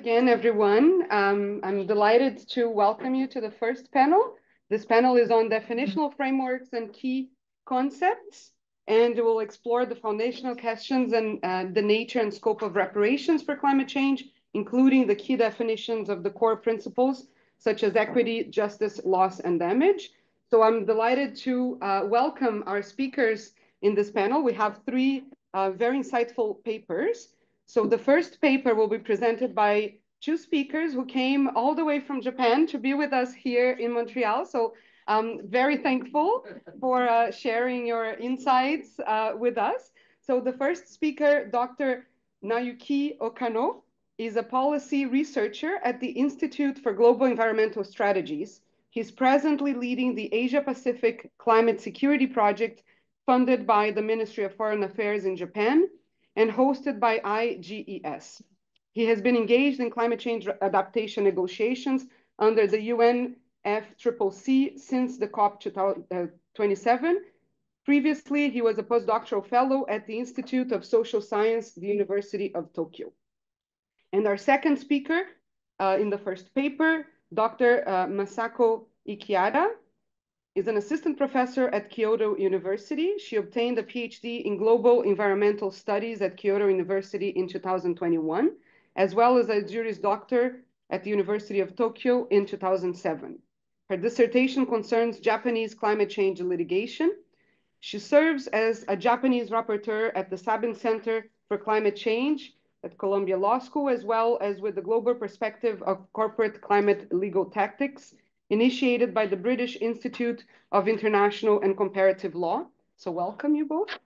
Again, everyone. I'm delighted to welcome you to the first panel. This panel is on definitional frameworks and key concepts, and we'll explore the foundational questions and the nature and scope of reparations for climate change, including the key definitions of the core principles, such as equity, justice, loss, and damage. So I'm delighted to welcome our speakers in this panel. We have three very insightful papers. So the first paper will be presented by two speakers who came all the way from Japan to be with us here in Montreal. So I'm very thankful for sharing your insights with us. So the first speaker, Dr. Naoyuki Okano, is a policy researcher at the Institute for Global Environmental Strategies. He's presently leading the Asia-Pacific Climate Security Project funded by the Ministry of Foreign Affairs in Japan and hosted by IGES. He has been engaged in climate change adaptation negotiations under the UNFCCC since the COP27. Previously, he was a postdoctoral fellow at the Institute of Social Science, the University of Tokyo. And our second speaker in the first paper, Dr. Masako Ichihara, is an assistant professor at Kyoto University. She obtained a PhD in global environmental studies at Kyoto University in 2021, as well as a Juris Doctor at the University of Tokyo in 2007. Her dissertation concerns Japanese climate change litigation. She serves as a Japanese rapporteur at the Sabin Center for Climate Change at Columbia Law School, as well as with the Global Perspective of Corporate Climate Legal Tactics, initiated by the British Institute of International and Comparative Law. So welcome you both.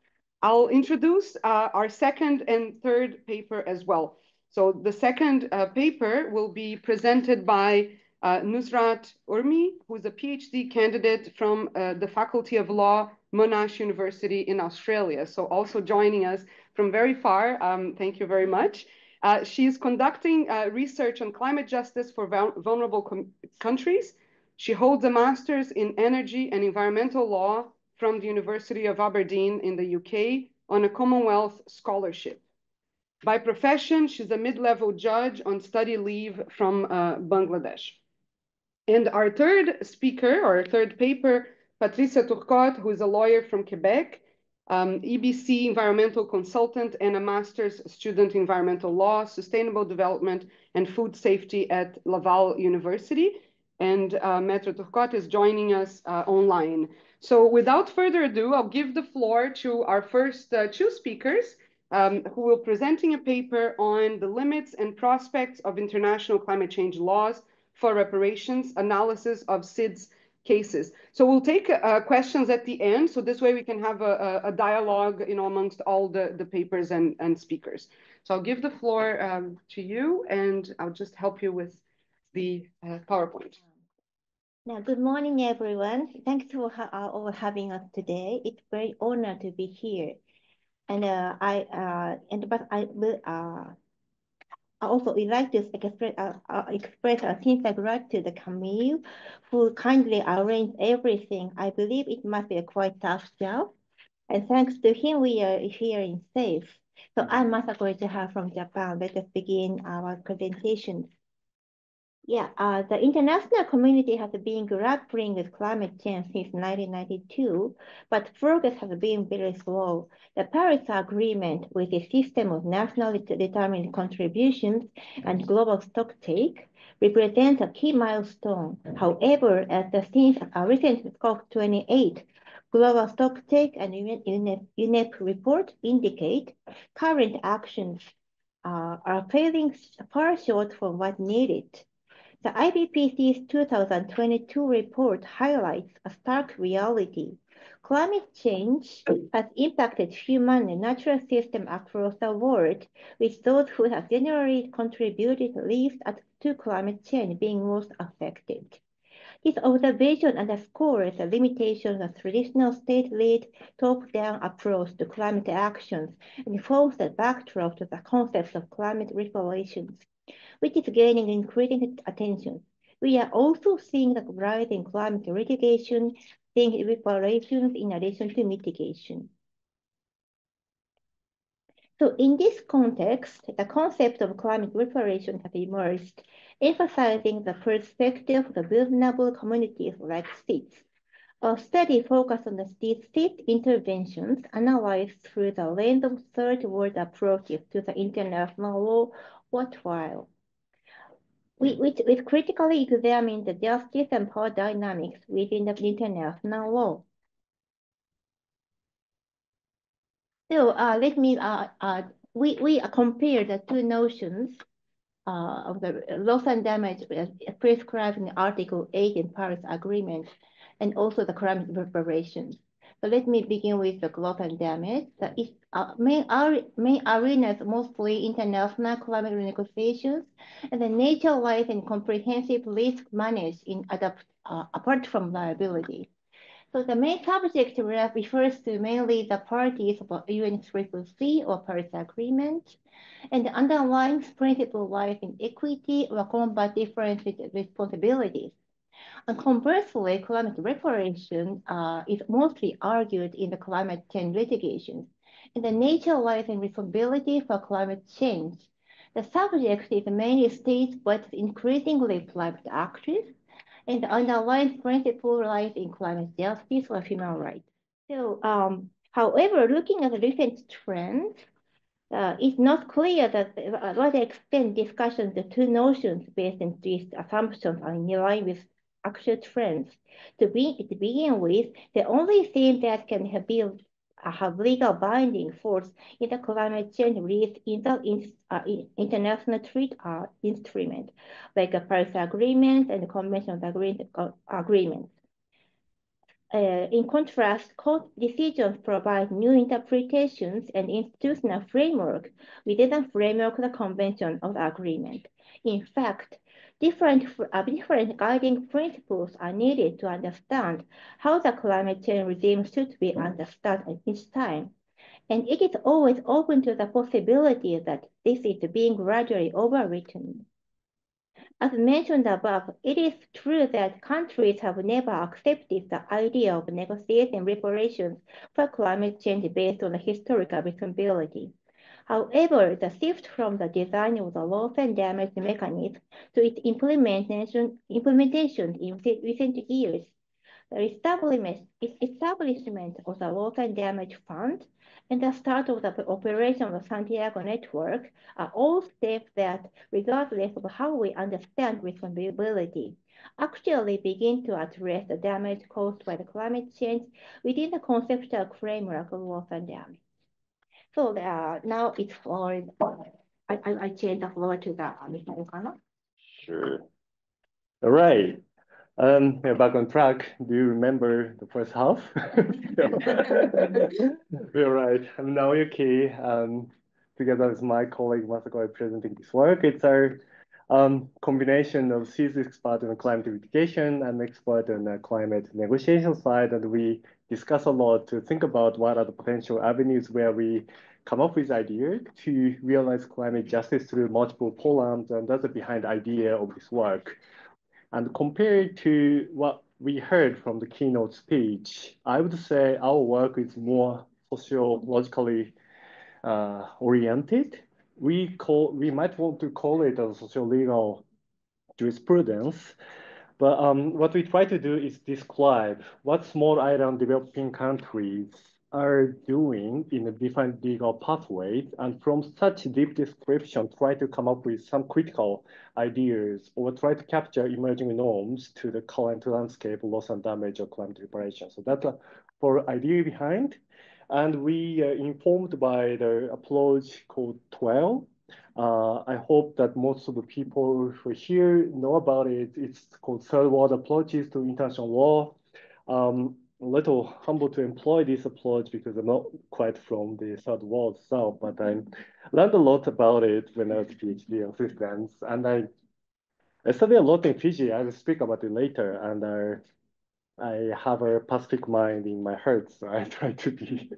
I'll introduce our second and third paper as well. So the second paper will be presented by Nusrat Urmi, who's a PhD candidate from the Faculty of Law, Monash University in Australia. So also joining us from very far, thank you very much. She's conducting research on climate justice for vulnerable countries. She holds a master's in energy and environmental law from the University of Aberdeen in the UK on a Commonwealth scholarship. By profession, she's a mid-level judge on study leave from Bangladesh. And our third speaker, or third paper, Patricia Turcotte, who is a lawyer from Quebec, EBC environmental consultant and a master's student in environmental law, sustainable development, and food safety at Laval University. And Maître Turcotte is joining us online. So without further ado, I'll give the floor to our first two speakers who will be presenting a paper on the limits and prospects of international climate change laws for reparations, analysis of SIDS cases. So we'll take questions at the end, so this way we can have a dialogue, amongst all the papers and speakers. So I'll give the floor to you, and I'll just help you with the PowerPoint. Now, good morning, everyone. Thanks for having us today. It's a great honor to be here. And I also would like to express a sincere gratitude to Camille, who kindly arranged everything. I believe it must be a quite tough job. And thanks to him, we are here in safe. So I'm Masako Jahan from Japan. Let us begin our presentation. Yeah, the international community has been grappling with climate change since 1992, but progress has been very slow. The Paris Agreement, with a system of nationally determined contributions and global stocktake, represents a key milestone. However, as the since a recent COP28 global stocktake and UNEP report indicate, current actions are falling far short from what needed. The IPCC's 2022 report highlights a stark reality. Climate change has impacted human and natural systems across the world, with those who have generally contributed least to climate change being most affected. This observation underscores the limitations of traditional state-led top-down approach to climate actions and forms the backdrop to the concept of climate reparations, which is gaining increasing attention. We are also seeing the rise in climate litigation, seeing reparations in addition to mitigation. So in this context, the concept of climate reparation has emerged, emphasizing the perspective of the vulnerable communities like SIDS. A study focused on the SIDS interventions analyzed through the lens of third-world approaches to the international law worthwhile. We critically examined the justice and power dynamics within the international law. So we compared the two notions of the loss and damage prescribed in Article 8 in Paris Agreement, and also the climate reparations. So let me begin with the loss and damage. The main arenas mostly international climate negotiations and the nature life and comprehensive risk managed in apart from liability. So the main subject refers to mainly the parties of UNFCCC or Paris Agreement, and the underlying principle lies in equity or combat different responsibilities. And conversely, climate reparation is mostly argued in the climate change litigations, and the nature lies in responsibility for climate change. The subject is mainly states but increasingly private actors, and the underlying principle lies in climate justice or human rights. So, however, looking at the recent trends, it's not clear that what extent discussions the two notions based on these assumptions are in line with actual trends. To begin with, the only thing that can have legal binding force in the climate change risk in the international treaty instrument, like the Paris Agreement and the Convention Agreement. In contrast, court decisions provide new interpretations and institutional framework within the framework of the Convention of the Agreement. In fact, different guiding principles are needed to understand how the climate change regime should be understood at each time. And it is always open to the possibility that this is being gradually overwritten. As mentioned above, it is true that countries have never accepted the idea of negotiating reparations for climate change based on historical responsibility. However, the shift from the design of the loss and damage mechanism to its implementation in recent years, the establishment of the Loss and Damage Fund and the start of the operation of the Santiago Network are all steps that, regardless of how we understand responsibility, actually begin to address the damage caused by the climate change within the conceptual framework of loss and damage. So now it's for, I change the floor to the Mr. Okano. Sure. All right. We're back on track. Do you remember the first half? You're right. I'm Naoyuki. Together with my colleague Masako, presenting this work. It's our combination of SIDS expert on climate mitigation and expert on the climate negotiation side, and we discuss a lot to think about what are the potential avenues where we come up with ideas to realize climate justice through multiple problems, and that's the behind idea of this work. And compared to what we heard from the keynote speech, I would say our work is more sociologically oriented. We might want to call it a socio-legal jurisprudence, but what we try to do is describe what small island developing countries are doing in a different legal pathways, and from such deep description, try to come up with some critical ideas or try to capture emerging norms to the current landscape, loss and damage or climate reparation. So that's for idea behind. And we are informed by the approach called 12. I hope that most of the people who are here know about it. It's called third world approaches to international law. A little humble to employ this approach because I'm not quite from the third world itself, but I learned a lot about it when I was PhD assistant. And I studied a lot in Fiji. I will speak about it later. And I have a Pacific mind in my heart, so I try to be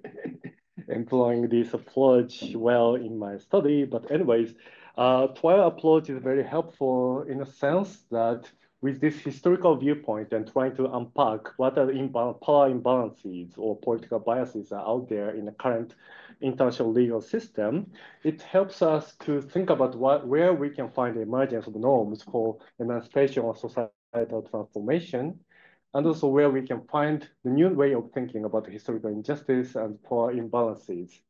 employing this approach well in my study. But anyways, 12 approach is very helpful in a sense that with this historical viewpoint and trying to unpack what are the power imbalances or political biases are out there in the current international legal system, it helps us to think about where we can find the emergence of norms for emancipation or societal transformation, and also where we can find the new way of thinking about historical injustice and power imbalances.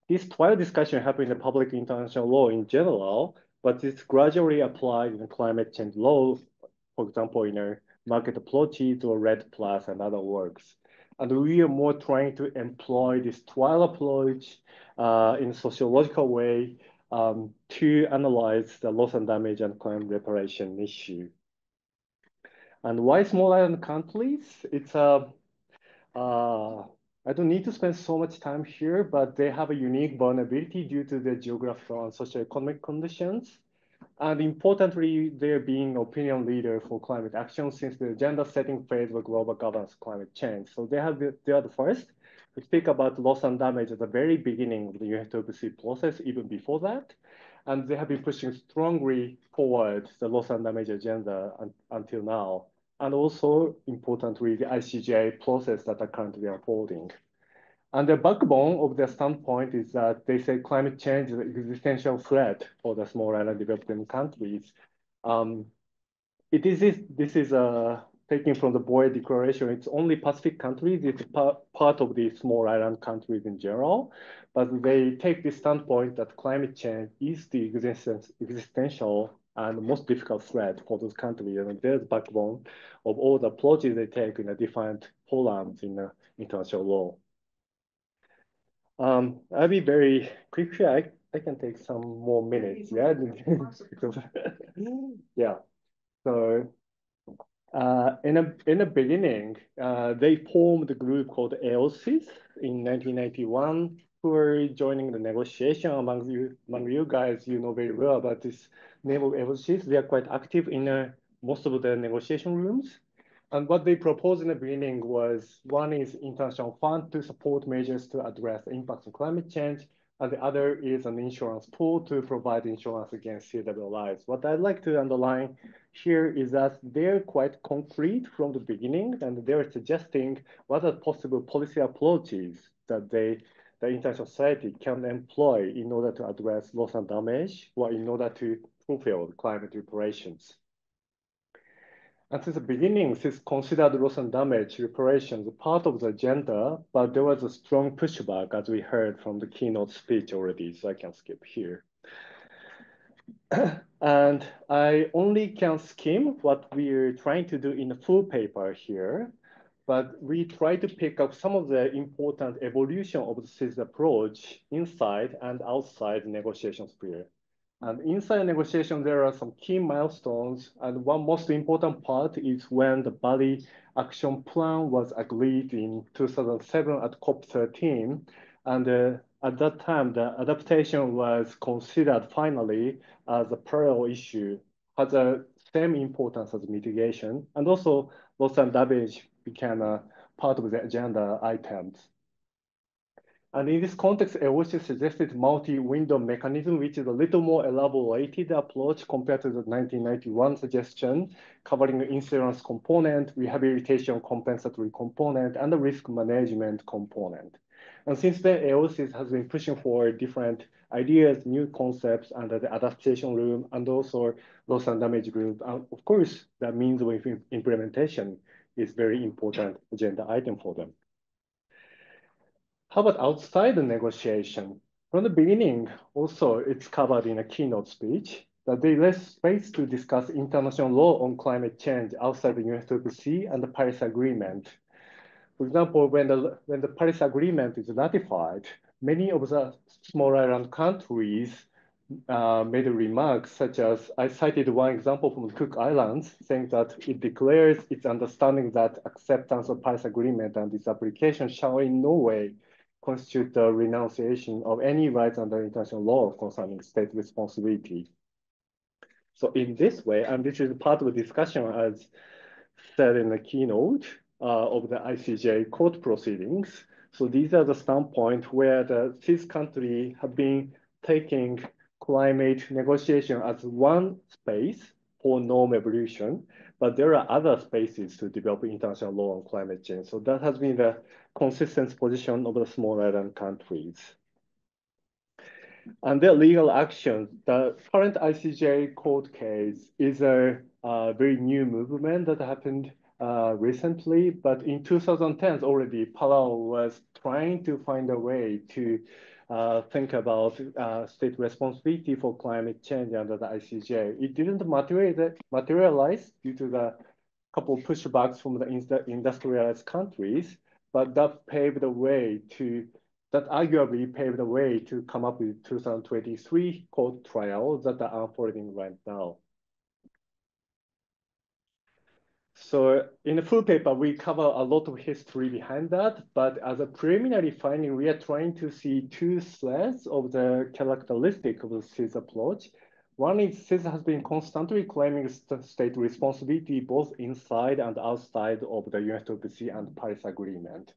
This trial discussion happened in the public international law in general, but it's gradually applied in climate change law, for example, in market approaches or REDD+ and other works. And we are more trying to employ this trial approach in a sociological way to analyze the loss and damage and climate reparation issue. And why small island countries? It's I don't need to spend so much time here, but they have a unique vulnerability due to their geographical and socioeconomic conditions. And importantly, they're being opinion leader for climate action since the agenda setting phase of global governance climate change. So they are the first to speak about loss and damage at the very beginning of the UNFCCC process, even before that. And they have been pushing strongly forward the loss and damage agenda until now. And also, importantly, the ICJ process that are currently unfolding. And the backbone of their standpoint is that they say climate change is an existential threat for the small island developing countries. This is taken from the Boe Declaration. It's only Pacific countries. It's part of the small island countries in general. But they take this standpoint that climate change is the existential and most difficult threat for those countries. And there's the backbone of all the approaches they take in the different forums in international law. I'll be very quick here. I can take some more minutes. Yeah. Yeah. So in the beginning, they formed a group called EOSIS in 1991 who were joining the negotiation among you guys. You know very well about this name of EOSIS. They are quite active in most of the negotiation rooms. And what they proposed in the beginning was, one is international fund to support measures to address the impacts of climate change, and the other is an insurance pool to provide insurance against sea level rise. What I'd like to underline here is that they're quite concrete from the beginning, and they're suggesting what are possible policy approaches that the international society can employ in order to address loss and damage, or in order to fulfill climate reparations. And since the beginning, it's considered loss and damage reparations part of the agenda, but there was a strong pushback, as we heard from the keynote speech already, so I can skip here. And I only can skim what we're trying to do in the full paper here, but we try to pick up some of the important evolution of the SIDS approach inside and outside the negotiation sphere. And inside negotiation, there are some key milestones. And one most important part is when the Bali Action Plan was agreed in 2007 at COP13. And at that time, the adaptation was considered finally as a parallel issue, has the same importance as mitigation. And also, loss and damage became a part of the agenda items. And in this context, EOSIS suggested multi-window mechanism, which is a little more elaborated approach compared to the 1991 suggestion, covering the insurance component, rehabilitation compensatory component, and the risk management component. And since then, EOSIS has been pushing for different ideas, new concepts under the adaptation room, and also loss and damage group. And of course, that means with implementation is very important agenda item for them. How about outside the negotiation? From the beginning, also, it's covered in a keynote speech that there is space to discuss international law on climate change outside the UNFCCC and the Paris Agreement. For example, when the Paris Agreement is ratified, many of the small island countries made remarks such as, I cited one example from the Cook Islands, saying that it declares its understanding that acceptance of Paris Agreement and its application shall in no way constitute the renunciation of any rights under international law concerning state responsibility. So in this way, and this is part of the discussion as said in the keynote of the ICJ court proceedings. So these are the standpoints where the CIS country have been taking climate negotiation as one space for norm evolution, but there are other spaces to develop international law on climate change. So that has been the consistent position of the small island countries. And their legal action, the current ICJ court case is a very new movement that happened recently, but in 2010 already, Palau was trying to find a way to think about state responsibility for climate change under the ICJ. It didn't materialize due to the couple of pushbacks from the industrialized countries, but that paved the way to, that arguably paved the way to come up with 2023 court trials that are unfolding right now. So in the full paper, we cover a lot of history behind that, but as a preliminary finding, we are trying to see two threads of the characteristic of the SIDS approach. One is SIDS has been constantly claiming state responsibility both inside and outside of the UNFCCC and Paris Agreement.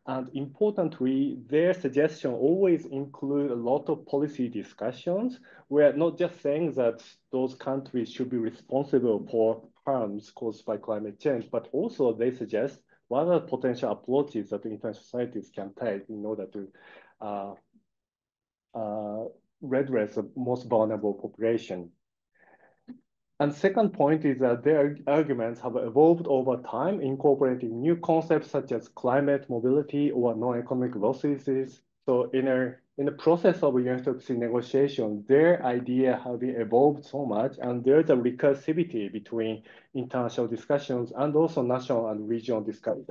And importantly, their suggestion always include a lot of policy discussions. We're not just saying that those countries should be responsible for harms caused by climate change, but also they suggest what are potential approaches that international societies can take in order to redress the most vulnerable population. And second point is that their arguments have evolved over time, incorporating new concepts such as climate mobility or non-economic losses. So in the process of UNFCCC negotiation, their idea have been evolved so much, and there's a recursivity between international discussions and also national and regional discussions.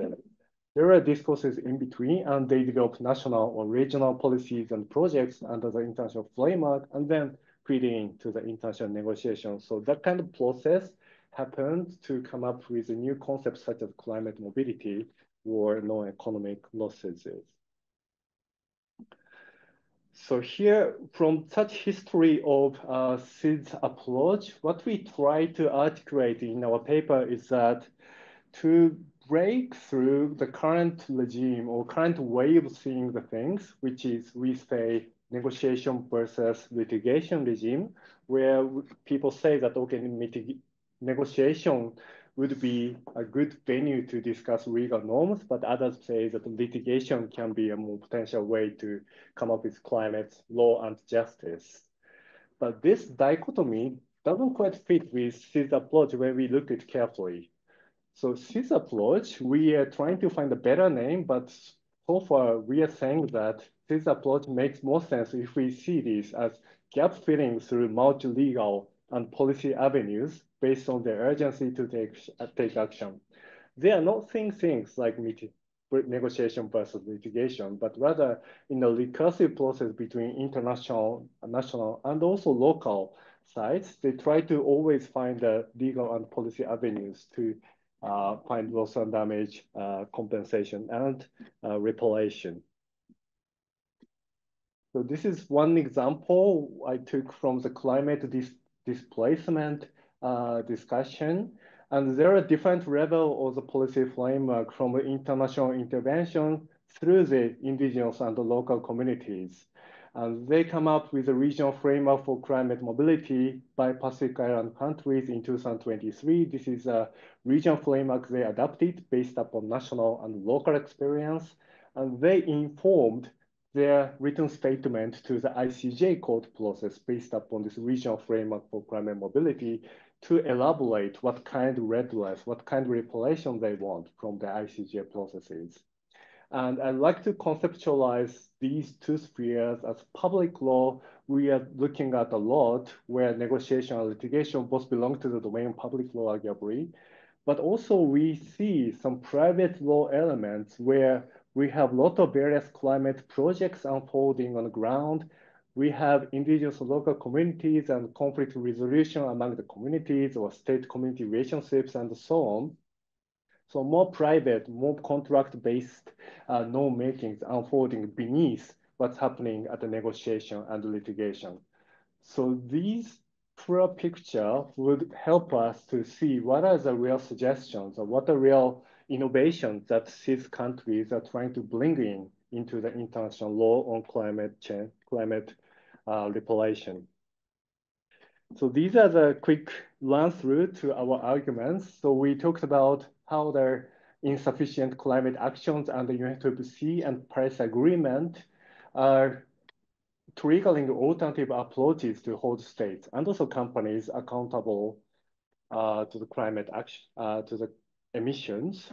There are discourses in between, and they develop national or regional policies and projects under the international framework, and then feeding to the international negotiations. So that kind of process happened to come up with a new concepts such as climate mobility or non-economic losses. So here, from such history of SIDS approach, what we try to articulate in our paper is that to break through the current regime or current way of seeing the things, which is we say negotiation versus litigation regime, where people say that, okay, negotiation would be a good venue to discuss legal norms, but others say that litigation can be a more potential way to come up with climate law and justice. But this dichotomy doesn't quite fit with SIDS approach when we look at it carefully. So SIDS approach, we are trying to find a better name, but so far we are saying that SIDS approach makes more sense if we see this as gap filling through multi-legal and policy avenues based on the urgency to take action. They are not saying things like negotiation versus litigation, but rather in a recursive process between international, national, and also local sides, they try to always find the legal and policy avenues to find loss and damage, compensation, and reparation. So this is one example I took from the climate displacement discussion. And there are different levels of the policy framework from the international intervention through the indigenous and the local communities. And they come up with a regional framework for climate mobility by Pacific Island countries in 2023. This is a regional framework they adapted based upon national and local experience. And they informed their written statement to the ICJ court process based upon this regional framework for climate mobility to elaborate what kind of redress, what kind of reparation they want from the ICJ processes. And I'd like to conceptualize these two spheres as public law. We are looking at a lot where negotiation and litigation both belong to the domain of public law, arguably. But also we see some private law elements where we have a lot of various climate projects unfolding on the ground. We have indigenous and local communities and conflict resolution among the communities or state-community relationships and so on. So more private, more contract-based norm makings unfolding beneath what's happening at the negotiation and litigation. So these fuller picture would help us to see what are the real suggestions or what are real innovations that these countries are trying to bring into the international law on climate change, climate reparation. So these are the quick run through to our arguments. So we talked about how the insufficient climate actions under UNFCCC and Paris Agreement are triggering alternative approaches to hold states and also companies accountable to the climate action, to the emissions.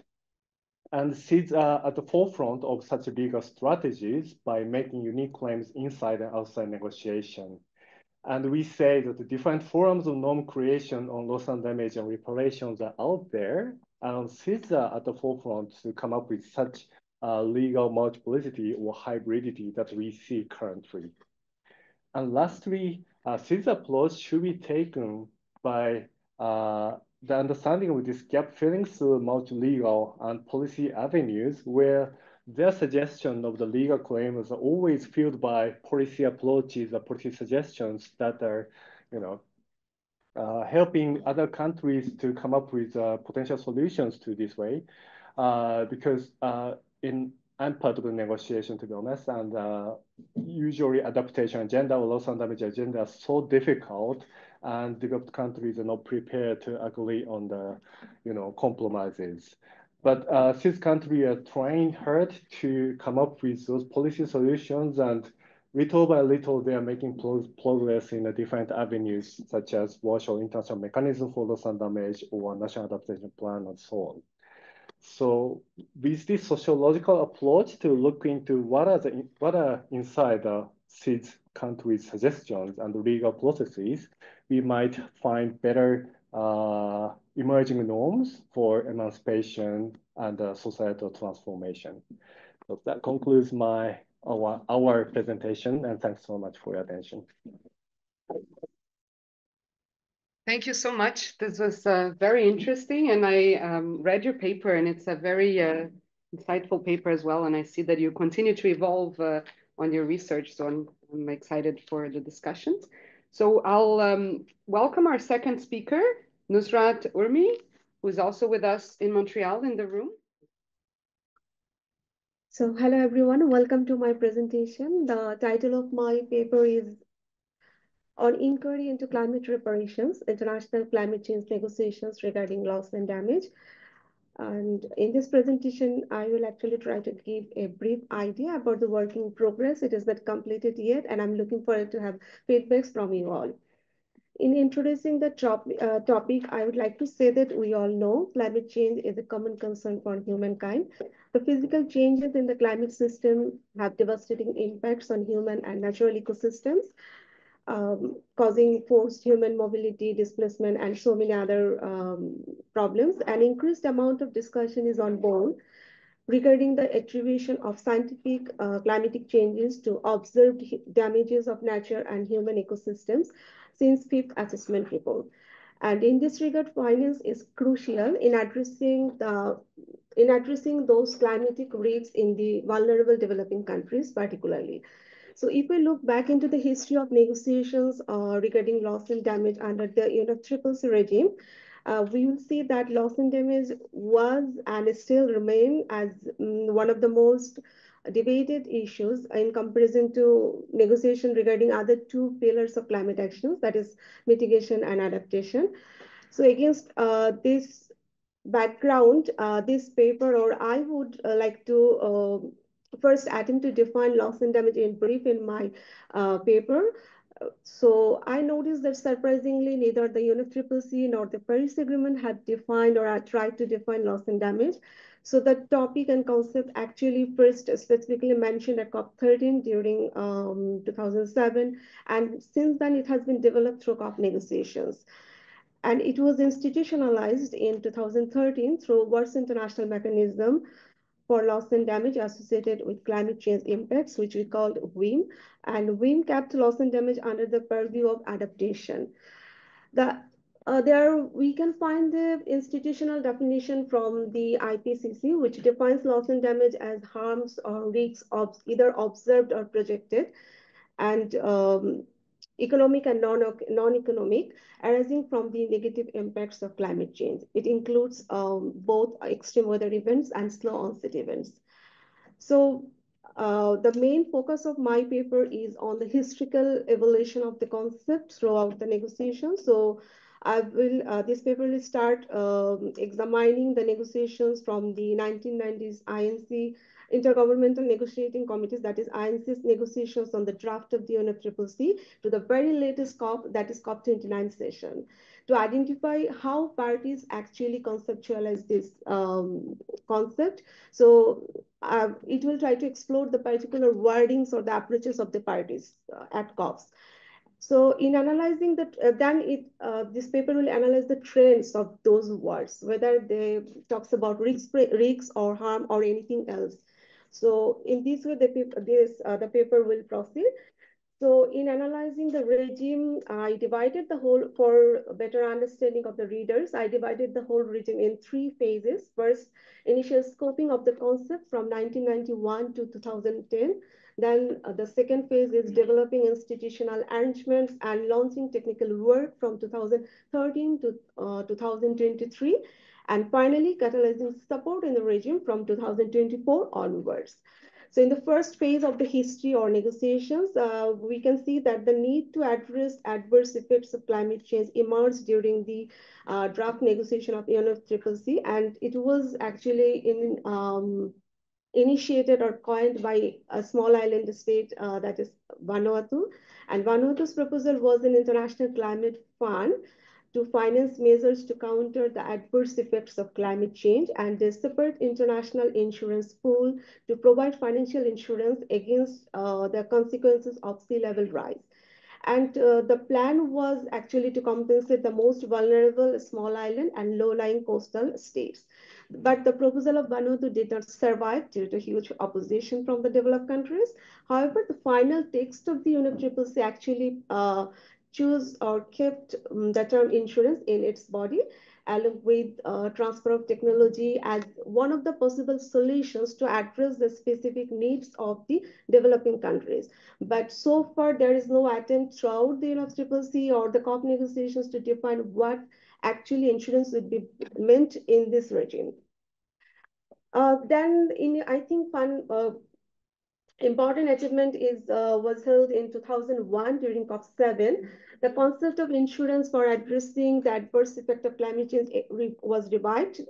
And SIDS are at the forefront of such legal strategies by making unique claims inside and outside negotiation. And we say that the different forms of norm creation on loss and damage and reparations are out there, and SIDS are at the forefront to come up with such legal multiplicity or hybridity that we see currently. And lastly, SIDS approach should be taken by the understanding of this gap filling through multi-legal and policy avenues where their suggestion of the legal claims are always fueled by policy approaches or policy suggestions that are, helping other countries to come up with potential solutions to this way. Because I'm part of the negotiation, to be honest, and usually adaptation agenda or loss and damage agenda are so difficult, and developed countries are not prepared to agree on the, compromises. But these countries are trying hard to come up with those policy solutions, and little by little, they are making progress in the different avenues, such as Warsaw International Mechanism for Loss and Damage or National Adaptation Plan, and so on. So with this sociological approach to look into what are inside the SIDS countries' suggestions and legal processes, we might find better emerging norms for emancipation and societal transformation. So that concludes our presentation, and thanks so much for your attention. Thank you so much. This was very interesting, and I read your paper, and it's a very insightful paper as well. And I see that you continue to evolve on your research, so I'm excited for the discussions. So I'll welcome our second speaker, Nusrat Urmi, who is also with us in Montreal in the room. So hello everyone, welcome to my presentation. The title of my paper is on Inquiry into Climate Reparations, International Climate Change Negotiations Regarding Loss and Damage. And in this presentation, I will actually try to give a brief idea about the work in progress. It is not completed yet, and I'm looking forward to have feedbacks from you all. In introducing the topic, I would like to say that we all know climate change is a common concern for humankind. The physical changes in the climate system have devastating impacts on human and natural ecosystems, causing forced human mobility, displacement, and so many other problems. An increased amount of discussion is on board regarding the attribution of scientific climatic changes to observed damages of nature and human ecosystems since fifth assessment report. And in this regard, finance is crucial in addressing those climatic risks in the vulnerable developing countries particularly. So if we look back into the history of negotiations regarding loss and damage under the UNFCCC regime, we will see that loss and damage was and still remain as one of the most debated issues in comparison to negotiation regarding other two pillars of climate actions, that is mitigation and adaptation. So against this background, this paper, or I would like to first attempt to define loss and damage in brief in my paper. So I noticed that surprisingly, neither the UNFCCC nor the Paris Agreement had defined or had tried to define loss and damage. So the topic and concept actually first specifically mentioned at COP13 during 2007. And since then, it has been developed through COP negotiations. And it was institutionalized in 2013 through World's International Mechanism for Loss and Damage Associated with Climate Change Impacts, which we called WIM. And WIM kept loss and damage under the purview of adaptation. We can find the institutional definition from the IPCC, which defines loss and damage as harms or risks of either observed or projected, and economic and non-economic, arising from the negative impacts of climate change. It includes both extreme weather events and slow onset events. So The main focus of my paper is on the historical evolution of the concept throughout the negotiations. So this paper will start examining the negotiations from the 1990s INC Intergovernmental Negotiating Committees, that is INC's negotiations on the draft of the UNFCCC, to the very latest COP, that is COP29 session, to identify how parties actually conceptualize this concept. So it will try to explore the particular wordings or the approaches of the parties at COPs. So in analyzing that, this paper will analyze the trends of those words, whether they talks about risks or harm or anything else. So in this way, the paper will proceed. So in analyzing the regime, I divided the whole, for better understanding of the readers, I divided the whole regime in 3 phases. First, initial scoping of the concept from 1991 to 2010. Then the second phase is developing institutional arrangements and launching technical work from 2013 to 2023. And finally, catalyzing support in the regime from 2024 onwards. So in the first phase of the history or negotiations, we can see that the need to address adverse effects of climate change emerged during the draft negotiation of UNFCCC, and it was actually initiated or coined by a small island state that is Vanuatu. And Vanuatu's proposal was an international climate fund to finance measures to counter the adverse effects of climate change, and a separate international insurance pool to provide financial insurance against the consequences of sea level rise. And the plan was actually to compensate the most vulnerable small island and low-lying coastal states. But the proposal of Vanuatu did not survive due to huge opposition from the developed countries. However, the final text of the UNFCCC actually chose or kept the term insurance in its body, along with transfer of technology as one of the possible solutions to address the specific needs of the developing countries. But so far, there is no attempt throughout the UNFCCC or the COP negotiations to define what actually insurance would be meant in this regime. Then, I think important achievement was held in 2001 during COP7. The concept of insurance for addressing the adverse effect of climate change was revived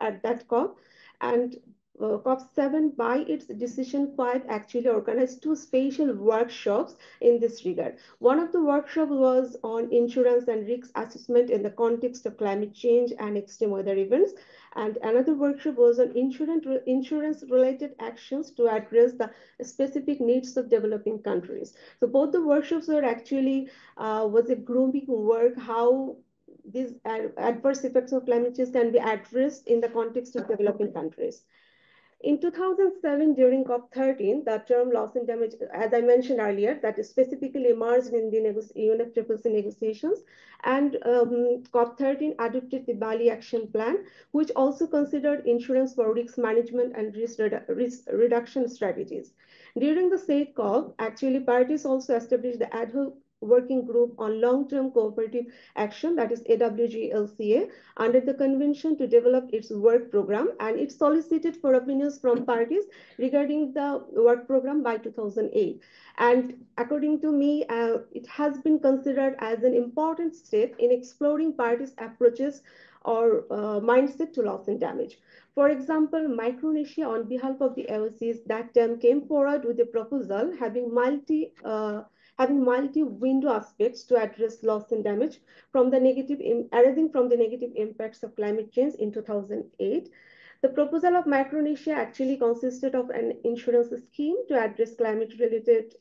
at that COP. And COP7, by its decision 5, actually organized 2 special workshops in this regard. One of the workshops was on insurance and risk assessment in the context of climate change and extreme weather events. And another workshop was on insurance-related actions to address the specific needs of developing countries. So both the workshops were actually was a grooming work, how these adverse effects of climate change can be addressed in the context of developing countries. In 2007, during COP13, the term loss and damage, as I mentioned earlier, that specifically emerged in the UNFCCC negotiations, and COP13 adopted the Bali Action Plan, which also considered insurance for risk management and risk reduction strategies. During the said COP, actually parties also established the ad hoc working group on long-term cooperative action, that is AWG-LCA, under the convention to develop its work program, and it solicited for opinions from parties regarding the work program by 2008. And according to me, it has been considered as an important step in exploring parties' approaches or mindset to loss and damage. For example, Micronesia, on behalf of the AOCs, that time came forward with a proposal having multi-window aspects to address loss and damage arising from the negative impacts of climate change in 2008. The proposal of Micronesia actually consisted of an insurance scheme to address climate-related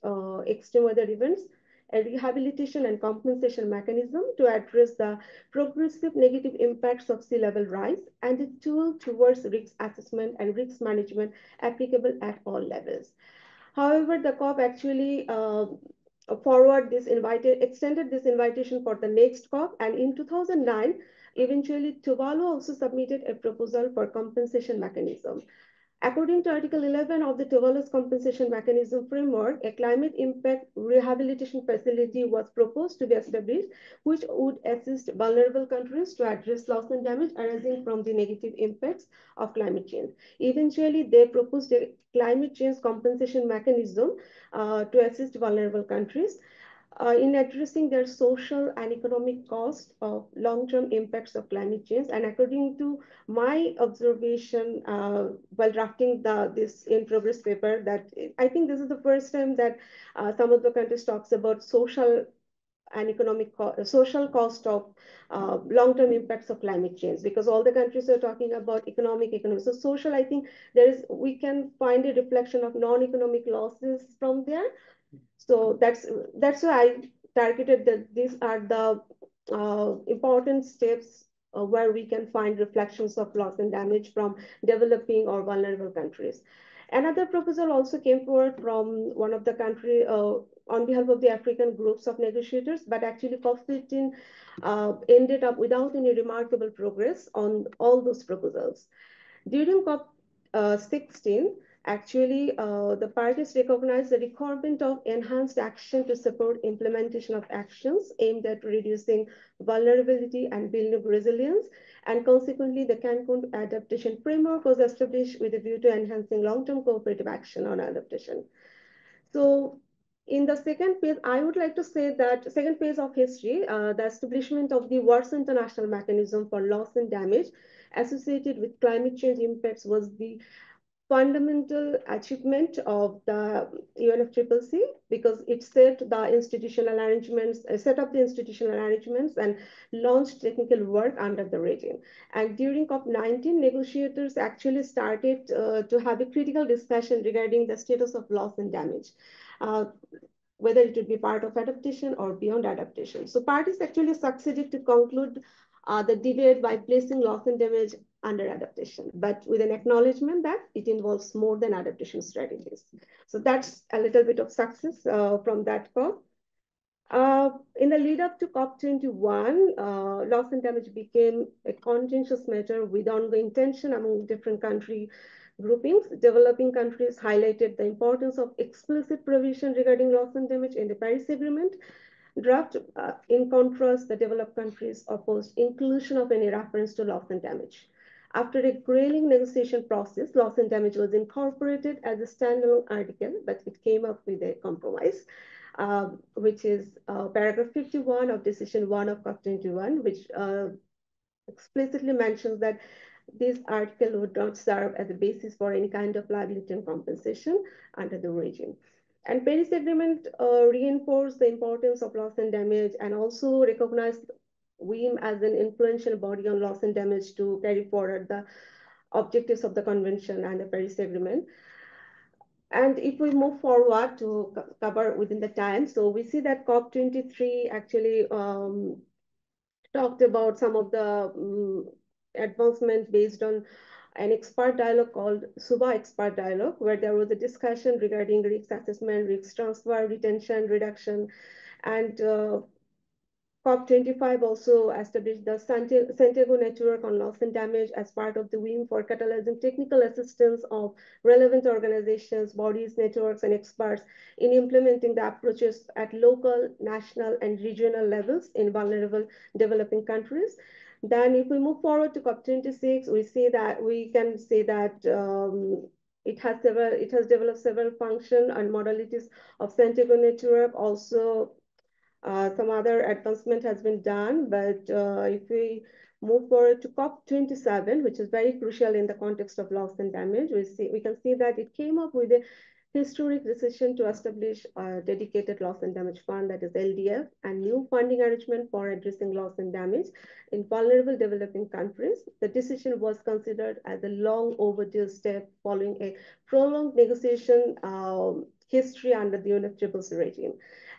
extreme weather events, a rehabilitation and compensation mechanism to address the progressive negative impacts of sea level rise, and a tool towards risk assessment and risk management applicable at all levels. However, the COP actually extended this invitation for the next COP, and in 2009, eventually Tuvalu also submitted a proposal for compensation mechanism. According to Article 11 of the Tuvalu's Compensation Mechanism Framework, a climate impact rehabilitation facility was proposed to be established, which would assist vulnerable countries to address loss and damage arising from the negative impacts of climate change. Eventually, they proposed a climate change compensation mechanism to assist vulnerable countries in addressing their social and economic cost of long-term impacts of climate change. And according to my observation while drafting this in progress paper, that I think this is the first time that some of the countries talks about social and social cost of long-term impacts of climate change, because all the countries are talking about economic. So social, I think we can find a reflection of non-economic losses from there. So that's why I targeted that these are the important steps where we can find reflections of loss and damage from developing or vulnerable countries. Another proposal also came forward from one of the country on behalf of the African groups of negotiators, but actually COP15 ended up without any remarkable progress on all those proposals. During COP16, actually, the parties recognized the requirement of enhanced action to support implementation of actions aimed at reducing vulnerability and building resilience. And consequently, the Cancun adaptation framework was established with a view to enhancing long-term cooperative action on adaptation. So in the second phase, I would like to say that second phase of history, the establishment of the World's International Mechanism for Loss and Damage associated with climate change impacts was the fundamental achievement of the UNFCCC, because it set up the institutional arrangements and launched technical work under the regime. And during COP19, negotiators actually started to have a critical discussion regarding the status of loss and damage, whether it would be part of adaptation or beyond adaptation. So parties actually succeeded to conclude the debate by placing loss and damage under adaptation, but with an acknowledgement that it involves more than adaptation strategies. So that's a little bit of success from that COP. In the lead up to COP21, loss and damage became a contentious matter with ongoing tension among different country groupings. Developing countries highlighted the importance of explicit provision regarding loss and damage in the Paris Agreement draft. In contrast, the developed countries opposed inclusion of any reference to loss and damage. After a grueling negotiation process, loss and damage was incorporated as a standalone article, but it came up with a compromise, which is paragraph 51 of decision 1 of COP21, which explicitly mentions that this article would not serve as a basis for any kind of liability and compensation under the regime. And Paris Agreement reinforced the importance of loss and damage and also recognized UdeM as an influential body on loss and damage to carry forward the objectives of the convention and the Paris Agreement. And if we move forward to cover within the time, so we see that COP23 actually talked about some of the advancements based on an expert dialogue called SUBA Expert Dialogue, where there was a discussion regarding risk assessment, risk transfer, retention, reduction, and COP25 also established the Santiago Network on Loss and Damage as part of the UdeM for catalyzing technical assistance of relevant organizations, bodies, networks, and experts in implementing the approaches at local, national, and regional levels in vulnerable developing countries. Then if we move forward to COP26, we can say that it has developed several functions and modalities of Santiago Network. Also, some other advancement has been done, but if we move forward to COP27, which is very crucial in the context of loss and damage, we can see that it came up with a historic decision to establish a dedicated loss and damage fund, that is LDF, and new funding arrangement for addressing loss and damage in vulnerable developing countries. The decision was considered as a long overdue step following a prolonged negotiation history under the UNFCCC regime.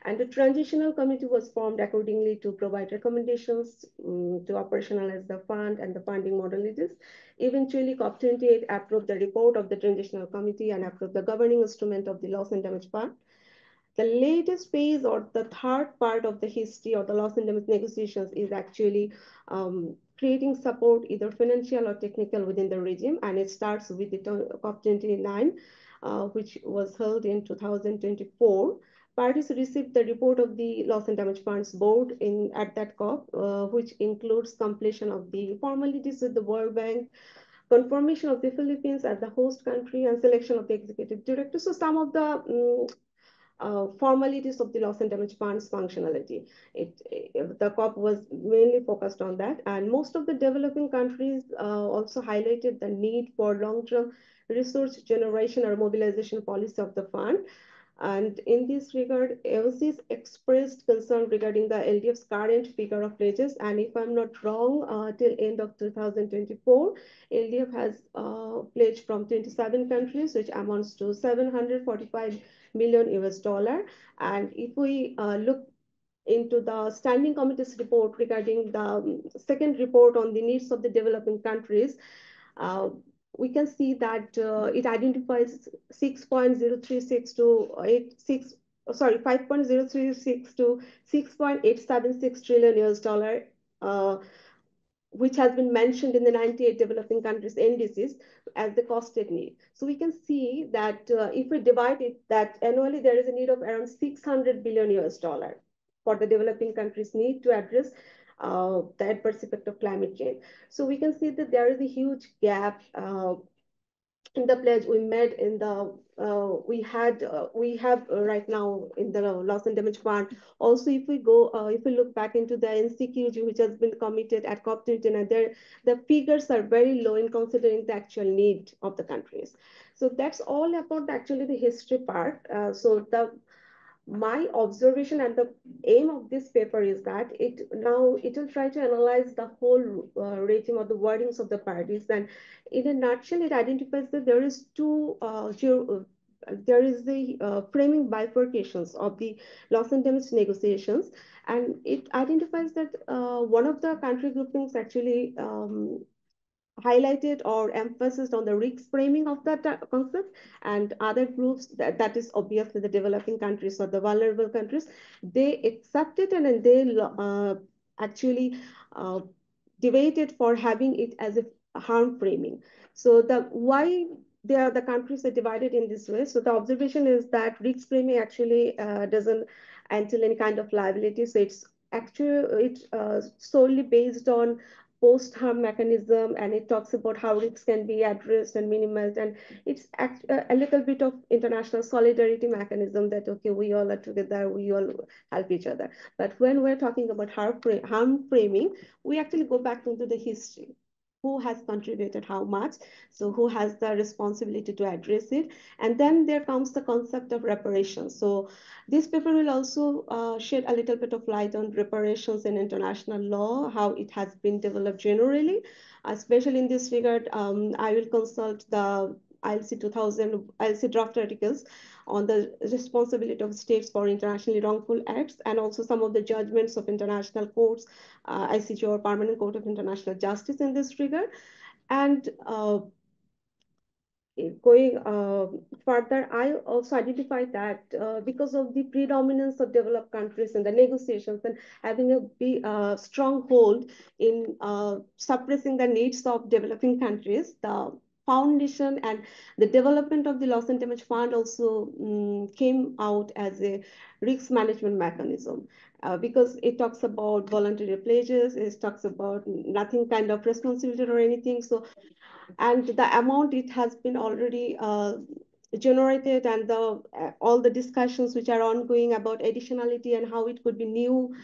And the transitional committee was formed accordingly to provide recommendations to operationalize the fund and the funding modalities. Eventually, COP28 approved the report of the transitional committee and approved the governing instrument of the loss and damage fund. The latest phase or the third part of the history of the loss and damage negotiations is actually creating support, either financial or technical, within the regime. And it starts with the COP29, which was held in 2024. Parties received the report of the Loss and Damage Funds Board at that COP, which includes completion of the formalities with the World Bank, confirmation of the Philippines as the host country, and selection of the executive director. So some of the formalities of the loss and damage funds functionality. The COP was mainly focused on that, and most of the developing countries also highlighted the need for long-term resource generation or mobilization policy of the fund. And in this regard, AOC's expressed concern regarding the LDF's current figure of pledges. And if I'm not wrong, till end of 2024, LDF has pledged from 27 countries, which amounts to 745 million US dollar. And if we look into the standing committee's report regarding the second report on the needs of the developing countries, we can see that it identifies 5.036 to 6.876 trillion US dollar, which has been mentioned in the 98 developing countries indices as the costed need. So we can see that if we divide it, that annually there is a need of around 600 billion US dollar for the developing countries' need to address the adverse effect of climate change. So we can see that there is a huge gap in the pledge we made in the we have right now in the loss and damage fund. Also, if we look back into the NCQG, which has been committed at COP29, the figures are very low in considering the actual need of the countries. So that's all about actually the history part. My observation and the aim of this paper is that it will try to analyze the whole regime of the wordings of the parties, and in a nutshell, it identifies that there is the framing bifurcations of the loss and damage negotiations, and it identifies that one of the country groupings actually highlighted or emphasized on the risk framing of that concept, and other groups, that is obviously the developing countries or the vulnerable countries, they accepted and then they actually debated for having it as a harm framing. So why the countries are divided in this way. So the observation is that risk framing actually doesn't entail any kind of liability. So it's solely based on post-harm mechanism, and it talks about how risks can be addressed and minimized, and it's a little bit of international solidarity mechanism that, okay, we all are together, we all help each other. But when we're talking about harm framing, we actually go back into the history. Who has contributed how much? So who has the responsibility to address it? And then there comes the concept of reparations. So this paper will also shed a little bit of light on reparations in international law, how it has been developed generally, especially in this regard. I will consult the ILC draft articles on the responsibility of states for internationally wrongful acts, and also some of the judgments of international courts, ICJ or Permanent Court of International Justice in this regard. And going further, I also identified that because of the predominance of developed countries in the negotiations and having a strong hold in suppressing the needs of developing countries, the foundation and the development of the loss and damage fund also came out as a risk management mechanism. Because it talks about voluntary pledges, it talks about nothing kind of responsibility or anything. So, and the amount it has been already generated, and all the discussions which are ongoing about additionality and how it could be new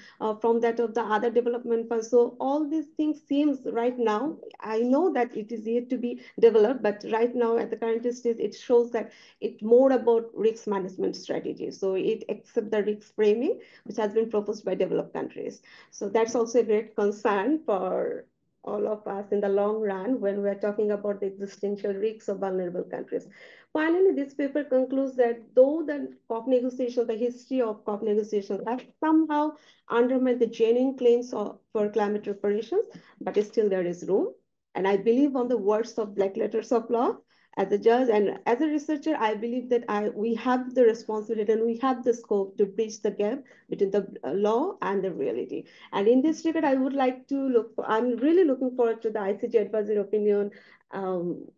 from that of the other development funds. So all these things seems right now, I know that it is yet to be developed, but right now at the current stage, it shows that it's more about risk management strategy. So it accepts the risk framing, which has been proposed by developed countries. So that's also a great concern for all of us in the long run when we're talking about the existential risks of vulnerable countries. Finally, this paper concludes that though the COP negotiations, the history of COP negotiations have somehow undermined the genuine claims for climate reparations, but still there is room. And I believe on the words of Black Letters of Law, as a judge and as a researcher, I believe that we have the responsibility and we have the scope to bridge the gap between the law and the reality. And in this regard, I would like to I'm really looking forward to the ICJ advisory opinion. I'm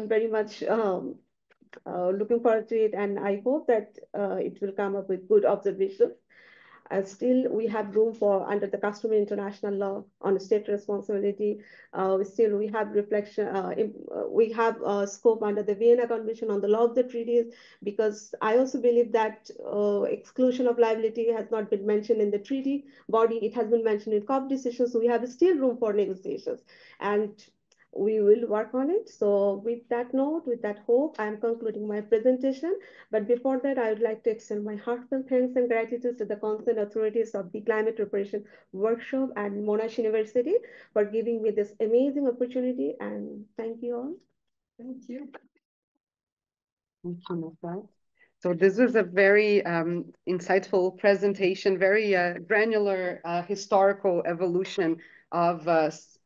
very much looking forward to it, and I hope that it will come up with good observations. Still, we have room for, under the customary international law on state responsibility, still we have reflection, we have scope under the Vienna Convention on the law of the treaties, because I also believe that exclusion of liability has not been mentioned in the treaty body, it has been mentioned in COP decisions, so we have still room for negotiations. And we will work on it. So with that note, with that hope, I am concluding my presentation. But before that, I would like to extend my heartfelt thanks and gratitude to the concerned authorities of the Climate Reparation Workshop and Monash University for giving me this amazing opportunity. And thank you all. Thank you. Thank you, Nusrat. So this was a very insightful presentation, very granular historical evolution of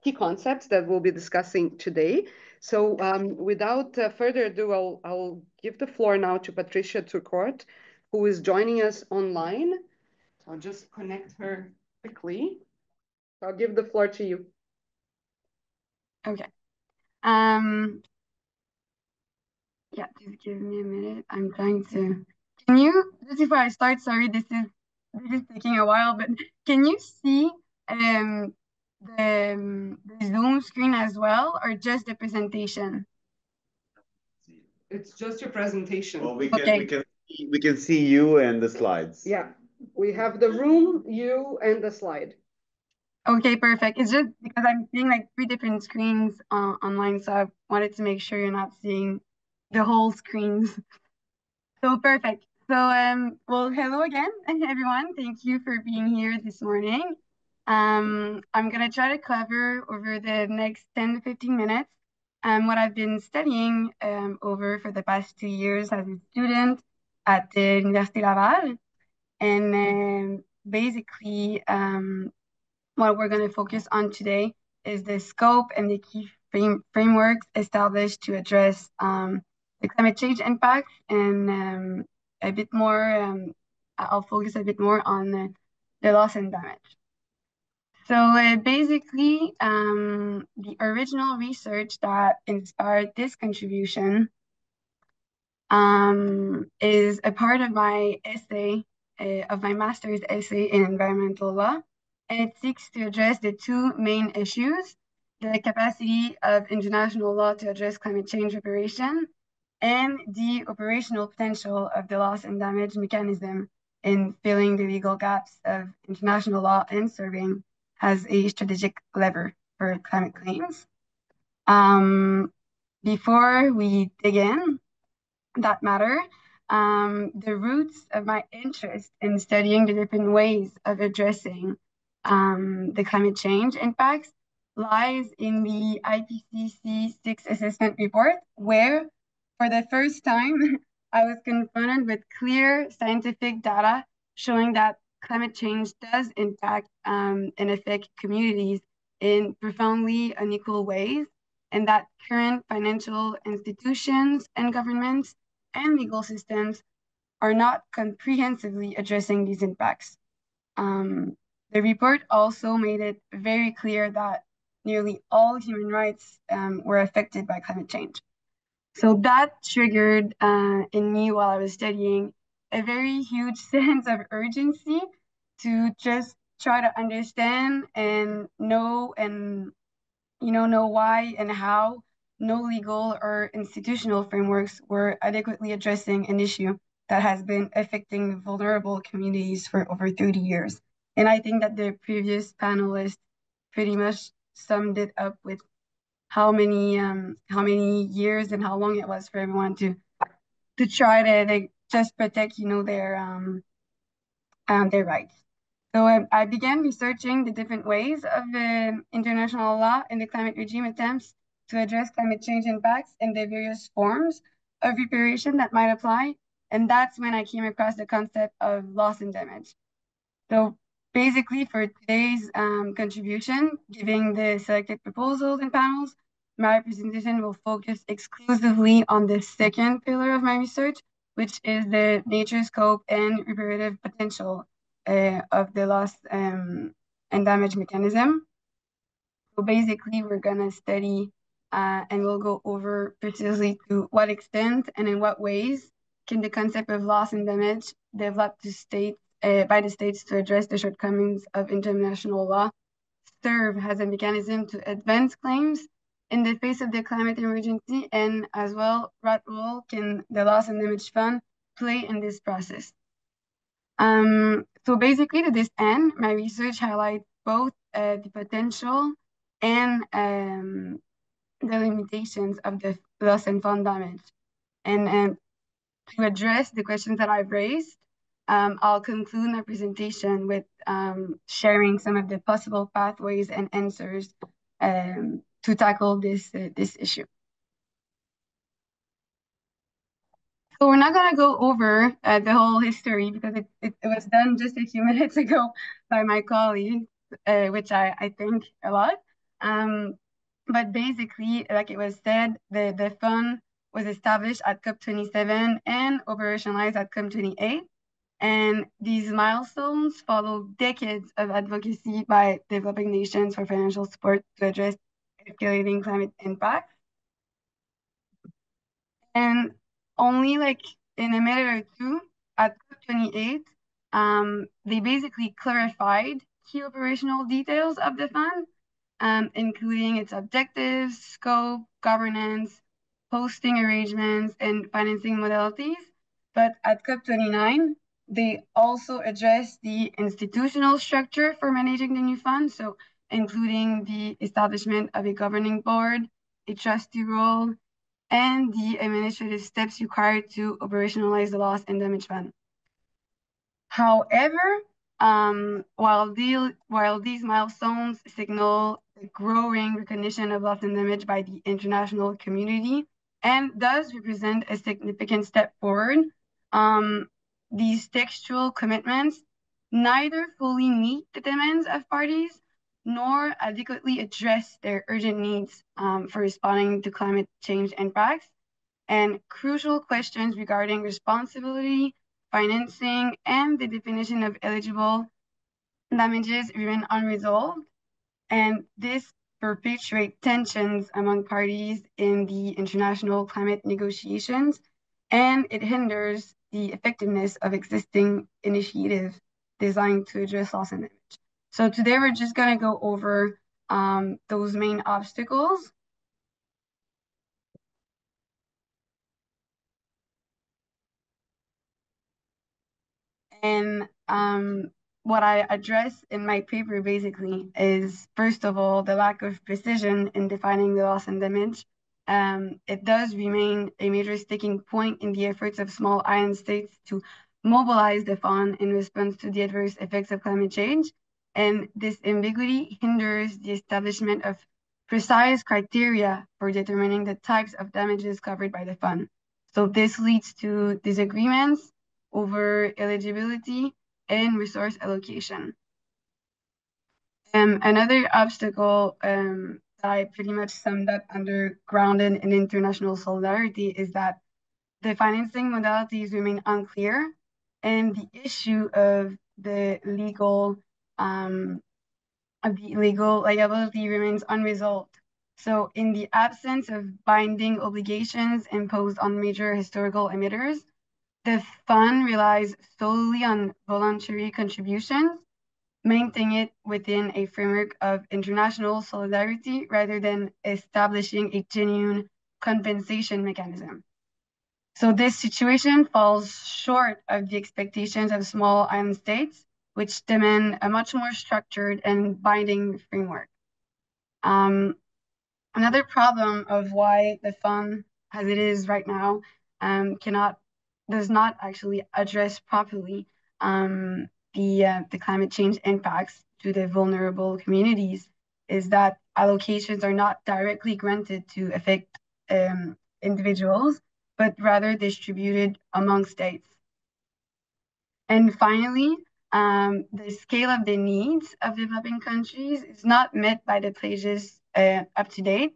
key concepts that we'll be discussing today. So without further ado, I'll give the floor now to Patricia Turcotte, who is joining us online. I'll just connect her quickly. I'll give the floor to you. Okay. Yeah, just give me a minute. I'm trying to. Can you, just before I start, sorry, this is taking a while, but can you see the Zoom screen as well, or just the presentation? It's just your presentation. Well, we can see you and the slides. Yeah, we have the room, you, and the slide. Okay, perfect. It's just because I'm seeing like 3 different screens online, so I wanted to make sure you're not seeing the whole screens. So perfect. So well, hello again, everyone. Thank you for being here this morning. I'm gonna try to cover over the next 10 to 15 minutes what I've been studying over for the past 2 years as a student at the Université Laval, and basically what we're going to focus on today is the scope and the key frameworks established to address the climate change impacts, and a bit more, I'll focus a bit more on the loss and damage. So basically, the original research that inspired this contribution is a part of my essay, of my master's essay in environmental law. And it seeks to address the 2 main issues: the capacity of international law to address climate change reparation, and the operational potential of the loss and damage mechanism in filling the legal gaps of international law and serving as a strategic lever for climate claims. Before we dig in that matter, the roots of my interest in studying the different ways of addressing the climate change impacts lies in the IPCC 6 assessment report, where for the first time I was confronted with clear scientific data showing that climate change does impact and affect communities in profoundly unequal ways, and that current financial institutions and governments and legal systems are not comprehensively addressing these impacts. The report also made it very clear that nearly all human rights were affected by climate change. So that triggered in me, while I was studying, a very huge sense of urgency to just try to understand and know why and how no legal or institutional frameworks were adequately addressing an issue that has been affecting vulnerable communities for over 30 years. And I think that the previous panelists pretty much summed it up with how many years and how long it was for everyone to try to just protect their rights. So I began researching the different ways of international law and the climate regime attempts to address climate change impacts and the various forms of reparation that might apply. And that's when I came across the concept of loss and damage. So basically, for today's contribution, giving the selected proposals and panels, my presentation will focus exclusively on the second pillar of my research, which is the nature, scope, and reparative potential of the loss and damage mechanism. So basically, we're going to study and we'll go over precisely to what extent and in what ways can the concept of loss and damage developed by the states to address the shortcomings of international law serve as a mechanism to advance claims in the face of the climate emergency, and as well, what role can the loss and damage fund play in this process? So basically, to this end, my research highlights both the potential and the limitations of the loss and fund damage. And to address the questions that I've raised, I'll conclude my presentation with sharing some of the possible pathways and answers to tackle this issue. So we're not going to go over the whole history because it was done just a few minutes ago by my colleague, which I thank a lot. But basically, like it was said, the fund was established at COP27 and operationalized at COP28. And these milestones follow decades of advocacy by developing nations for financial support to address escalating climate impacts. And only like in a minute or two at COP28, they basically clarified key operational details of the fund, including its objectives, scope, governance, hosting arrangements, and financing modalities. But at COP29, they also addressed the institutional structure for managing the new fund, so including the establishment of a governing board, a trustee role, and the administrative steps required to operationalize the loss and damage fund. However, while these milestones signal the growing recognition of loss and damage by the international community and does represent a significant step forward, these textual commitments neither fully meet the demands of parties nor adequately address their urgent needs for responding to climate change impacts, and crucial questions regarding responsibility, financing, and the definition of eligible damages remain unresolved. And this perpetuates tensions among parties in the international climate negotiations, and it hinders the effectiveness of existing initiatives designed to address loss and damage. So today we're just going to go over those main obstacles. And what I address in my paper basically is, first of all, the lack of precision in defining the loss and damage. It does remain a major sticking point in the efforts of small island states to mobilize the fund in response to the adverse effects of climate change. And this ambiguity hinders the establishment of precise criteria for determining the types of damages covered by the fund. So this leads to disagreements over eligibility and resource allocation. Another obstacle that I pretty much summed up under grounded in international solidarity is that the financing modalities remain unclear, and the issue of the legal liability remains unresolved. So in the absence of binding obligations imposed on major historical emitters, the fund relies solely on voluntary contributions, maintaining it within a framework of international solidarity rather than establishing a genuine compensation mechanism. So this situation falls short of the expectations of small island states, which demand a much more structured and binding framework. Another problem of why the fund, as it is right now, does not actually address properly the climate change impacts to the vulnerable communities is that allocations are not directly granted to affect individuals, but rather distributed among states. And finally, the scale of the needs of developing countries is not met by the pledges up to date.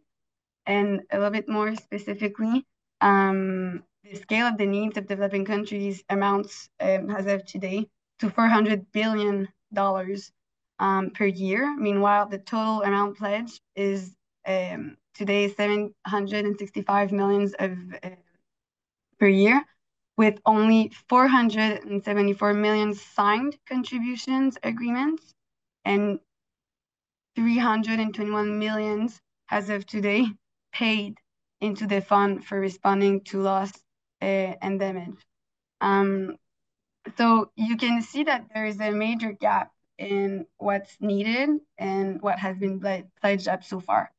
and a little bit more specifically, the scale of the needs of developing countries amounts, as of today, to $400 billion per year. Meanwhile, the total amount pledged is today 765 million per year, with only 474 million signed contributions agreements and 321 million as of today paid into the fund for responding to loss and damage. So you can see that there is a major gap in what's needed and what has been pledged up so far.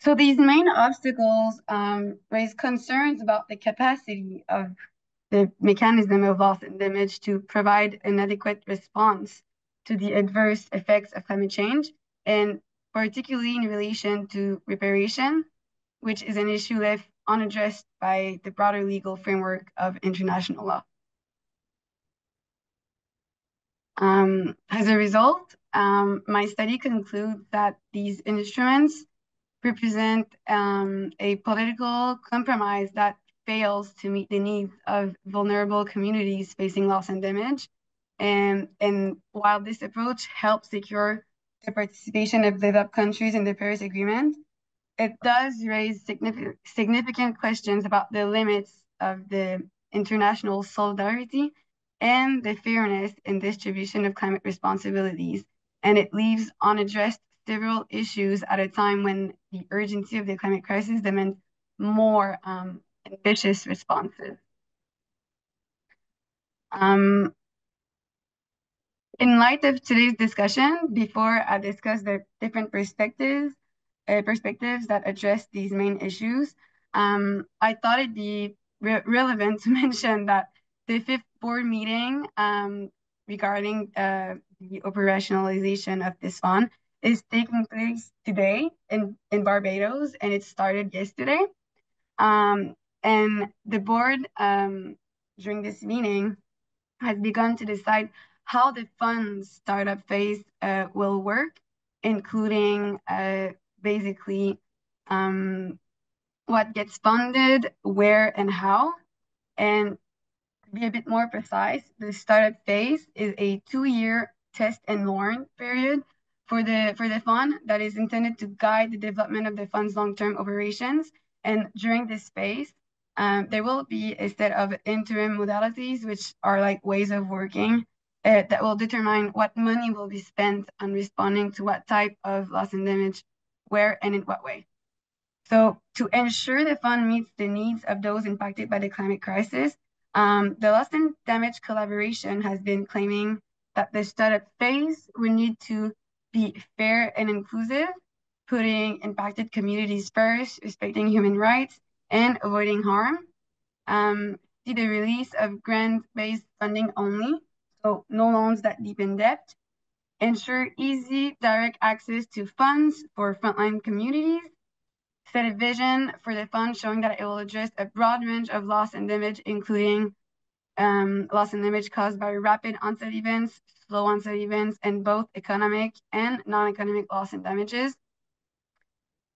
So these main obstacles raise concerns about the capacity of the mechanism of loss and damage to provide an adequate response to the adverse effects of climate change, and particularly in relation to reparation, which is an issue left unaddressed by the broader legal framework of international law. As a result, my study concludes that these instruments represent a political compromise that fails to meet the needs of vulnerable communities facing loss and damage. And while this approach helps secure the participation of developed countries in the Paris Agreement, it does raise significant questions about the limits of the international solidarity and the fairness in distribution of climate responsibilities. And it leaves unaddressed several issues at a time when the urgency of the climate crisis demands more ambitious responses. In light of today's discussion, before I discuss the different perspectives that address these main issues, I thought it'd be relevant to mention that the fifth board meeting regarding the operationalization of this fund is taking place today in Barbados, and it started yesterday. And the board, during this meeting, has begun to decide how the fund's startup phase will work, including basically what gets funded, where, and how. And to be a bit more precise, the startup phase is a 2-year test and learn period for the fund that is intended to guide the development of the fund's long-term operations. And during this phase, there will be a set of interim modalities, which are like ways of working that will determine what money will be spent on responding to what type of loss and damage, where, and in what way. So to ensure the fund meets the needs of those impacted by the climate crisis, the loss and damage collaboration has been claiming that the startup phase will need to be fair and inclusive, putting impacted communities first, respecting human rights, and avoiding harm. See the release of grant-based funding only, so no loans that deepen debt. Ensure easy, direct access to funds for frontline communities. Set a vision for the fund showing that it will address a broad range of loss and damage, including loss and damage caused by rapid onset events, slow onset events, and both economic and non-economic loss and damages.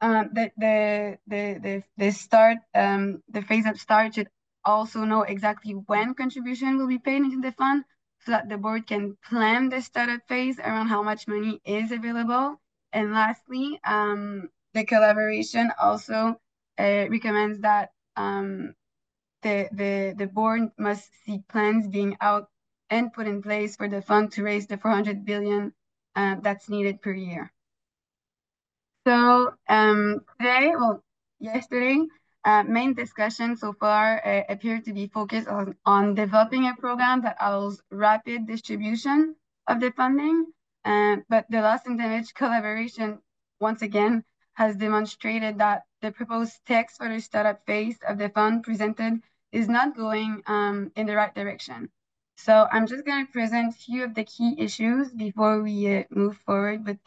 The phase up start should also know exactly when contribution will be paid into the fund, so that the board can plan the startup phase around how much money is available. And lastly, the collaboration also recommends that the board must see plans being out and put in place for the fund to raise the 400 billion that's needed per year. So yesterday, main discussion so far appeared to be focused on developing a program that allows rapid distribution of the funding. But the loss and damage collaboration, once again, has demonstrated that the proposed text for the startup phase of the fund presented is not going in the right direction. So I'm just going to present a few of the key issues before we move forward with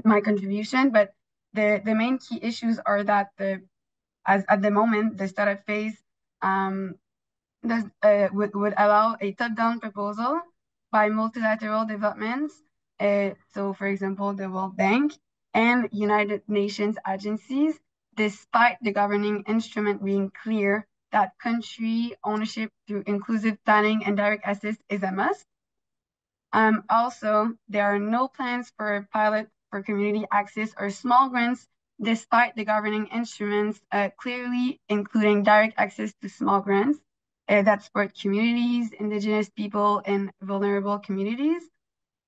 my contribution. But the main key issues are that at the moment, the startup phase would allow a top-down proposal by multilateral developments. So, for example, the World Bank, and United Nations agencies, despite the governing instrument being clear that country ownership through inclusive planning and direct access is a must. Also, there are no plans for a pilot for community access or small grants, despite the governing instruments clearly including direct access to small grants that support communities, Indigenous people, and vulnerable communities.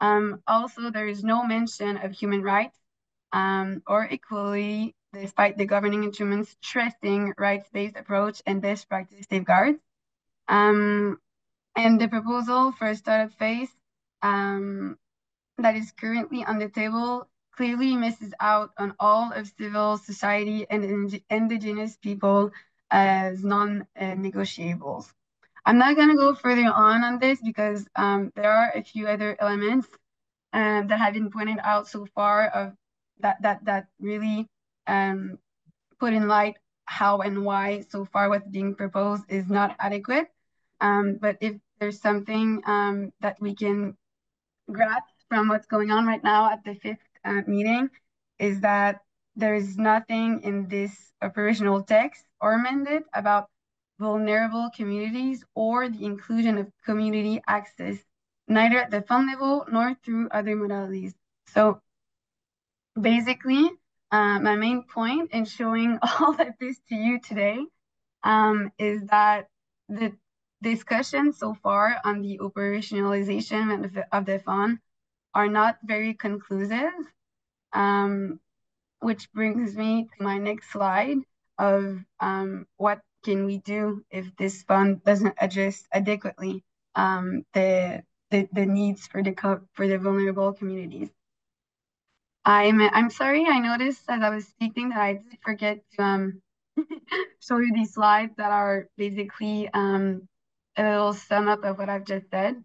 Also, there is no mention of human rights or equality, despite the governing instruments stressing rights-based approach and best practice safeguards. And the proposal for a startup phase that is currently on the table clearly misses out on all of civil society and Indigenous people as non-negotiables. I'm not going to go further on this because there are a few other elements that have been pointed out so far of that really put in light how and why so far what's being proposed is not adequate. But if there's something that we can grasp from what's going on right now at the fifth meeting is that there is nothing in this operational text or amended about vulnerable communities or the inclusion of community access, neither at the fund level nor through other modalities. So basically, my main point in showing all of this to you today is that the discussion so far on the operationalization of the fund are not very conclusive, which brings me to my next slide of what can we do if this fund doesn't address adequately the needs for the vulnerable communities. I'm sorry, I noticed as I was speaking that I did forget to show you these slides that are basically a little sum up of what I've just said.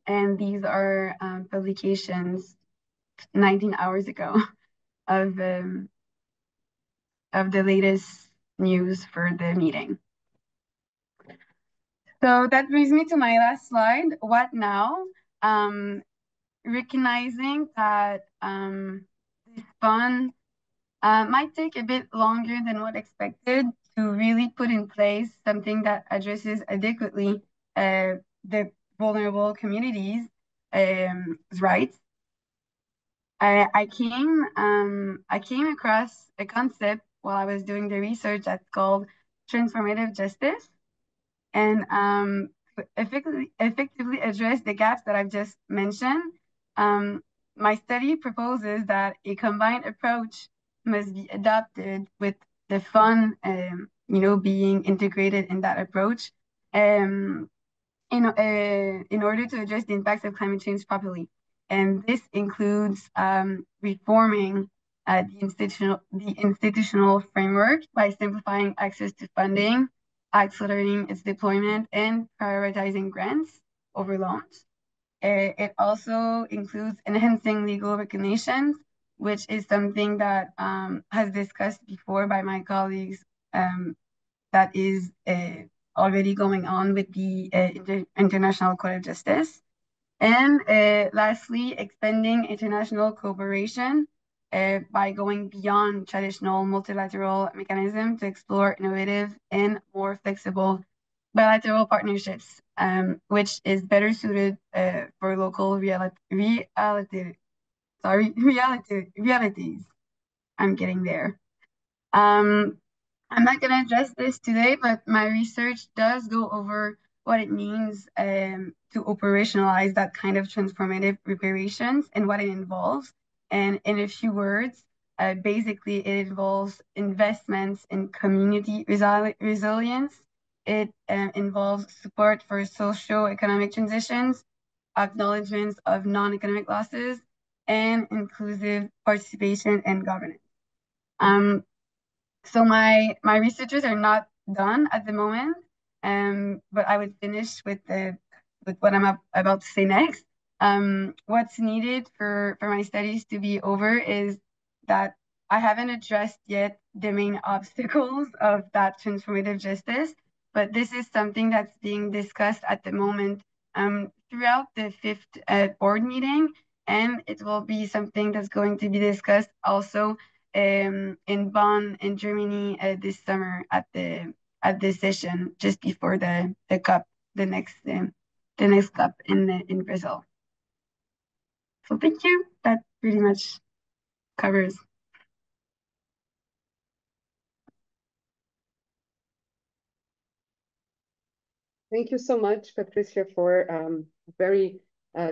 And these are publications 19 hours ago of the latest news for the meeting. So that brings me to my last slide. What now? Recognizing that this fund might take a bit longer than what expected to really put in place something that addresses adequately the vulnerable communities' rights. I came across a concept while I was doing the research that's called transformative justice, and effectively address the gaps that I've just mentioned. My study proposes that a combined approach must be adopted with the fund, being integrated in that approach, in order to address the impacts of climate change properly. And this includes reforming the institutional framework by simplifying access to funding, accelerating its deployment, and prioritizing grants over loans. It also includes enhancing legal recognition, which is something that has discussed before by my colleagues that is already going on with the International Court of Justice. And lastly, expanding international cooperation by going beyond traditional multilateral mechanisms to explore innovative and more flexible bilateral partnerships, which is better suited for local realities. I'm getting there. I'm not going to address this today, but my research does go over what it means to operationalize that kind of transformative reparations and what it involves. And in a few words, basically it involves investments in community resilience. It involves support for socio-economic transitions, acknowledgements of non-economic losses, and inclusive participation and governance. So my researchers are not done at the moment, but I would finish with what I'm about to say next. What's needed for my studies to be over is that I haven't addressed yet the main obstacles of that transformative justice, but this is something that's being discussed at the moment throughout the fifth board meeting, and it will be something that's going to be discussed also in Bonn in Germany this summer at this session just before the COP, the next COP in Brazil. So thank you. That pretty much covers. Thank you so much, Patricia, for a very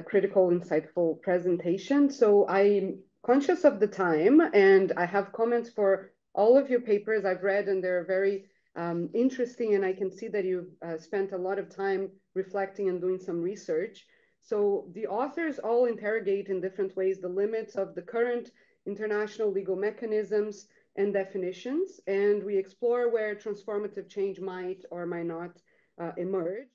critical, insightful presentation. So I'm conscious of the time, and I have comments for all of your papers I've read, and they're very interesting, and I can see that you've spent a lot of time reflecting and doing some research. So the authors all interrogate in different ways the limits of the current international legal mechanisms and definitions, and we explore where transformative change might or might not emerge.